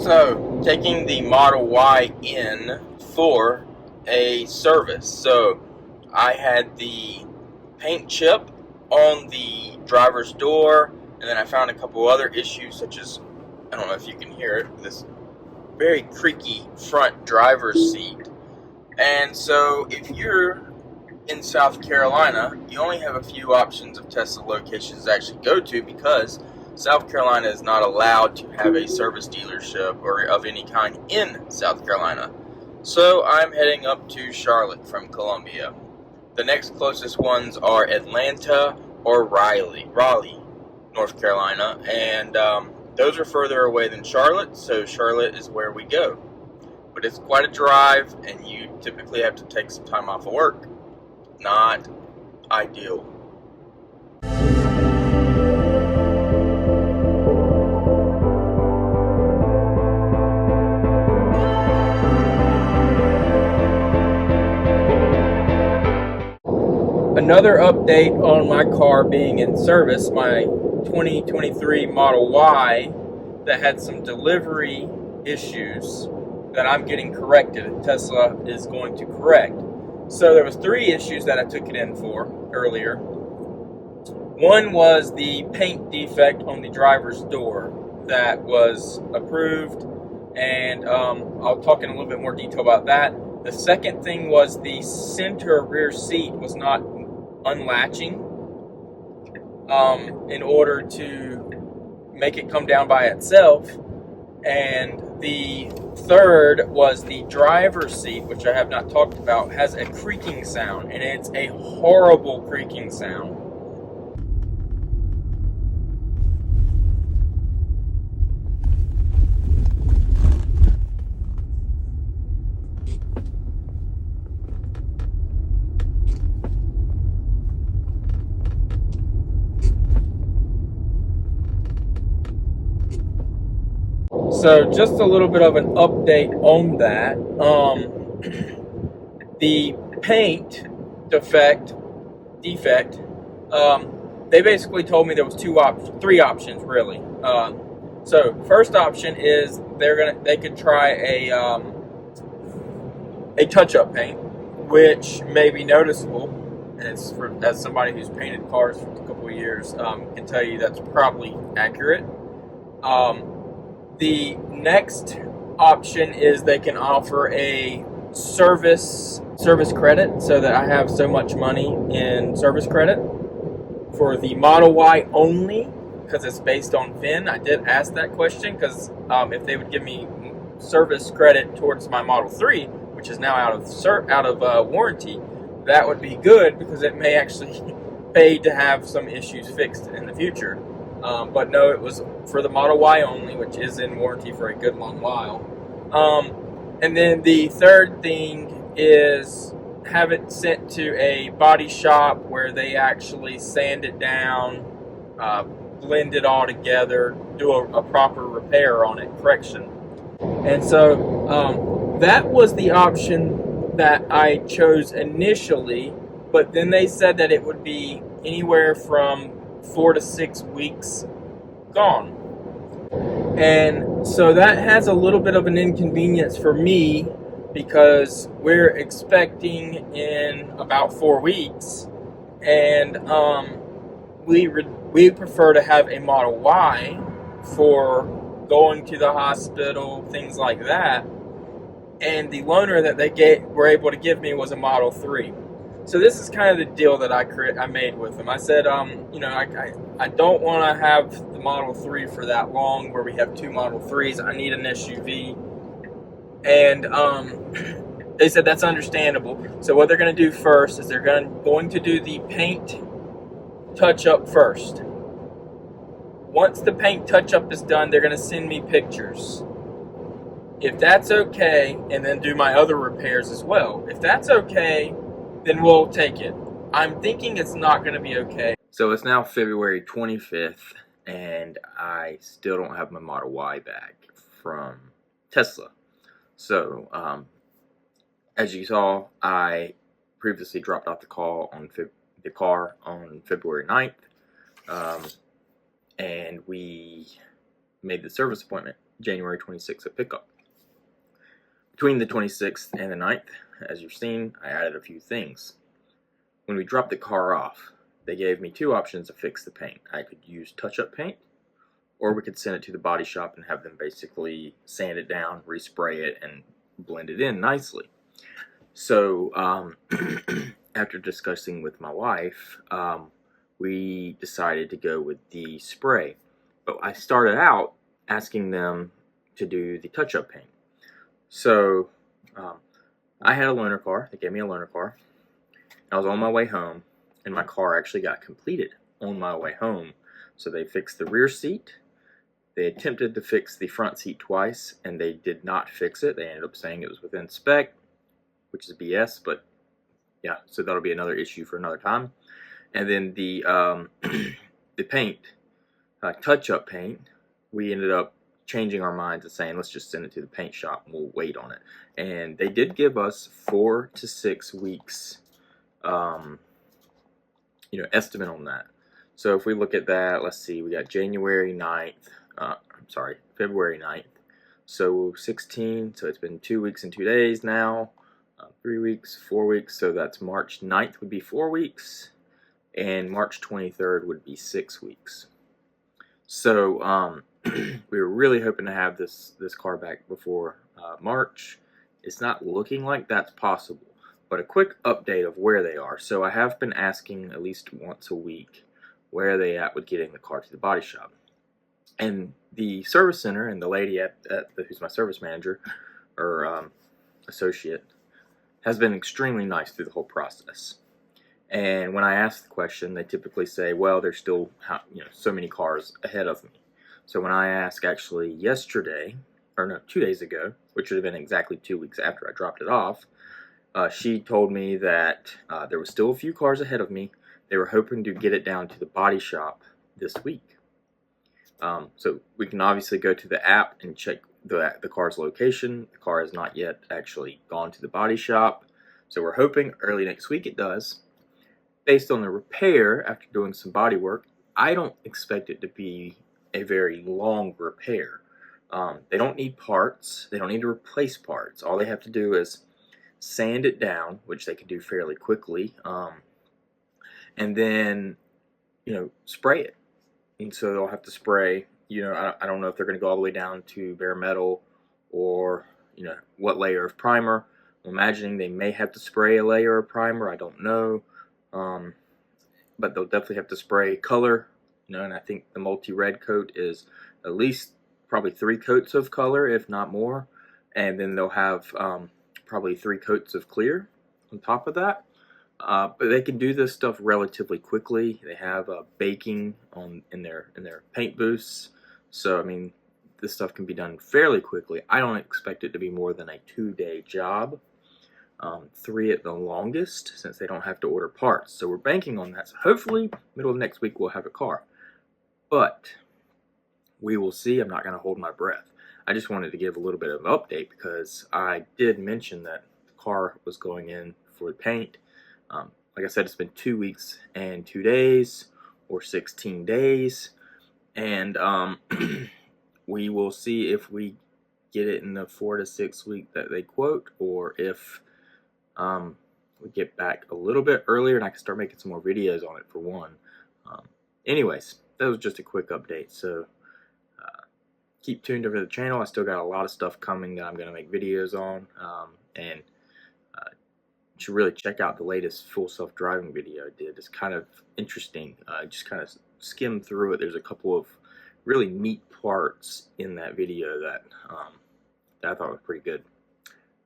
So, taking the Model Y in for a service. So, I had the paint chip on the driver's door, and then I found a couple other issues, such as, I don't know if you can hear it, this very creaky front driver's seat. And so, if you're in South Carolina, you only have a few options of Tesla locations to actually go to, because South Carolina is not allowed to have a service dealership or of any kind in South Carolina. So I'm heading up to Charlotte from Columbia. The next closest ones are Atlanta or Raleigh, North Carolina, and those are further away than Charlotte, so Charlotte is where we go. But it's quite a drive, and you typically have to take some time off of work. Not ideal. Another update on my car being in service, my 2023 Model Y that had some delivery issues that I'm getting corrected, and Tesla is going to correct. So there was 3 issues that I took it in for earlier. One was the paint defect on the driver's door that was approved, and I'll talk in a little bit more detail about that. The second thing was the center rear seat was not unlatching in order to make it come down by itself. And the third was the driver's seat, which I have not talked about, has a creaking sound, and it's a horrible creaking sound. So just a little bit of an update on that. The paint defect, they basically told me there was 3 options really. So first option is they could try a touch-up paint, which may be noticeable. And as somebody who's painted cars for a couple of years, can tell you that's probably accurate. The next option is they can offer a service credit, so that I have so much money in service credit for the Model Y only, because it's based on VIN. I did ask that question, because if they would give me service credit towards my Model 3, which is now out of warranty, that would be good, because it may actually pay to have some issues fixed in the future. But no, it was for the Model Y only, which is in warranty for a good long while. And then the third thing is have it sent to a body shop where they actually sand it down, blend it all together, do a proper repair on it, correction. And so that was the option that I chose initially, but then they said that it would be anywhere from 4 to 6 weeks gone. And so that has a little bit of an inconvenience for me, because we're expecting in about 4 weeks, and we prefer to have a Model Y for going to the hospital, things like that. And the loaner that they were able to give me was a Model 3. So this is kind of the deal that I made with them. I said, I don't want to have the Model 3 for that long, where we have 2 Model 3s. I need an SUV. And they said that's understandable. So what they're going to do first is they're going to do the paint touch-up first. Once the paint touch-up is done, they're going to send me pictures. If that's okay, and then do my other repairs as well. If that's okay, then we'll take it. I'm thinking it's not going to be okay. So it's now February 25th, and I still don't have my Model Y back from Tesla. So, as you saw, I previously dropped off the car on February 9th, and we made the service appointment January 26th of pickup. Between the 26th and the 9th, as you've seen, I added a few things. When we dropped the car off, they gave me two options to fix the paint. I could use touch-up paint, or we could send it to the body shop and have them basically sand it down, respray it, and blend it in nicely. So after discussing with my wife, we decided to go with the spray. But I started out asking them to do the touch-up paint. So I had a loaner car. They gave me a loaner car. I was on my way home, and my car actually got completed on my way home. So they fixed the rear seat. They attempted to fix the front seat twice, and they did not fix it. They ended up saying it was within spec, which is BS, but yeah, so that'll be another issue for another time. And then the the paint, touch-up paint, we ended up changing our minds and saying, let's just send it to the paint shop and we'll wait on it. And they did give us 4 to 6 weeks estimate on that. So if we look at that, let's see, we got February 9th. So 16, so it's been 2 weeks and 2 days now. 3 weeks, 4 weeks, so that's March 9th would be 4 weeks, and March 23rd would be 6 weeks. So we were really hoping to have this car back before March. It's not looking like that's possible, but a quick update of where they are. So I have been asking at least once a week where are they at with getting the car to the body shop. And the service center and the lady who's my service manager or associate has been extremely nice through the whole process. And when I ask the question, they typically say, well, there's still so many cars ahead of me. So when I asked actually yesterday, or no, 2 days ago, which would have been exactly 2 weeks after I dropped it off, she told me that there was still a few cars ahead of me. They were hoping to get it down to the body shop this week. So we can obviously go to the app and check the car's location. The car has not yet actually gone to the body shop. So we're hoping early next week it does. Based on the repair, after doing some body work, I don't expect it to be a very long repair. They don't need parts. They don't need to replace parts. All they have to do is sand it down, which they can do fairly quickly, and then spray it. And so they'll have to spray. I don't know if they're going to go all the way down to bare metal or what layer of primer. I'm imagining they may have to spray a layer of primer. I don't know, but they'll definitely have to spray color. And I think the multi-red coat is at least probably 3 coats of color, if not more. And then they'll have probably 3 coats of clear on top of that. But they can do this stuff relatively quickly. They have baking in their paint booths. So, I mean, this stuff can be done fairly quickly. I don't expect it to be more than a 2-day job. 3 at the longest, since they don't have to order parts. So we're banking on that. So hopefully, middle of next week, we'll have a car. But we will see. I'm not going to hold my breath. I just wanted to give a little bit of an update because I did mention that the car was going in for the paint. Like I said, it's been 2 weeks and 2 days, or 16 days. And we will see if we get it in the 4 to 6 week that they quote, or if we get back a little bit earlier and I can start making some more videos on it for one. Anyways, that was just a quick update. So keep tuned over to the channel. I still got a lot of stuff coming that I'm going to make videos on. And you should really check out the latest full self-driving video I did. It's kind of interesting. Just kind of skimmed through it. There's a couple of really neat parts in that video that I thought was pretty good.